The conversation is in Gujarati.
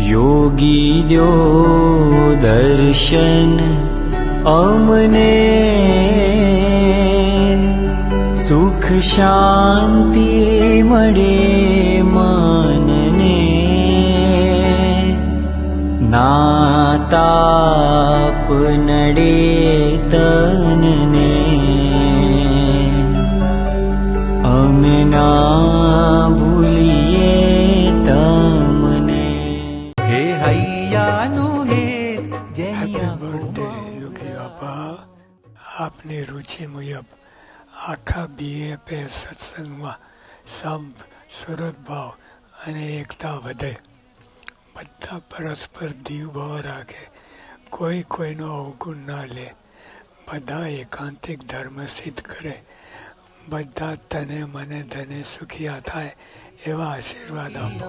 યોગી દ્યો દર્શન અમને, સુખ શાંતિ મળે મનને, ના તાપ નડે તનને, અમે ના ભૂલીએ તમને. હે હૈયાનું હેત હેપી બર્થડે યોગી બાપા. આપની રુચિ મુજબ આખા BFA સત્સંગમાં સંપ, સુરતભાવ અને એકતા વધે. બધા પરસ્પર દીવભાવ રાખે, કોઈ કોઈનો અવગુણ ના લે, બધા એકાંતિક ધર્મ સિદ્ધ કરે, બધા તને મને ધને સુખિયા થાય એવા આશીર્વાદ આપો.